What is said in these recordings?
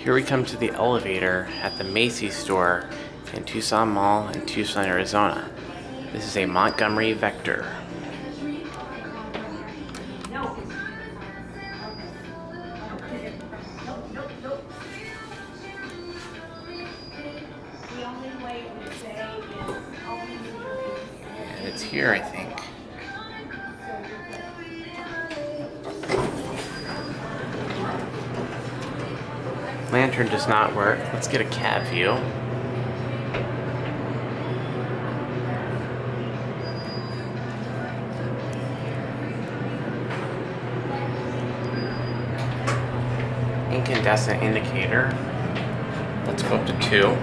Here we come to the elevator at the Macy store in Tucson Mall in Tucson, Arizona. This is a Montgomery Vector. And it's here, I think. Lantern does not work. Let's get a cab view. Incandescent indicator. Let's go up to 2.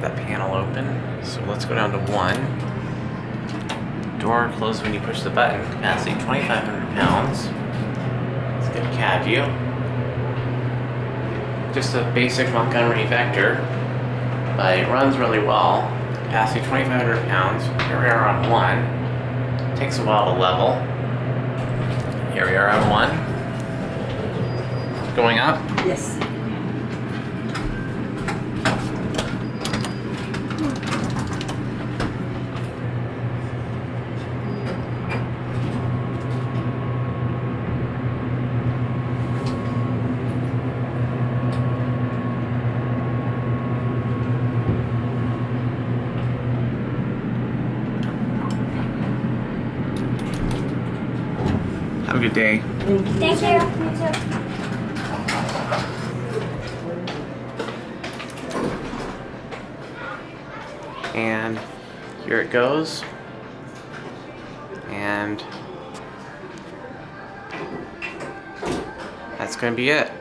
That panel open, so let's go down to 1. Door closed when you push the button. Capacity 2,500 pounds. Let's get a cab view. Just a basic Montgomery Vector, but it runs really well. Capacity 2,500 pounds. Here we are on 1. Takes a while to level. Here we are on 1. Going up? Yes. Have a good day. Thank you. And here it goes. And that's going to be it.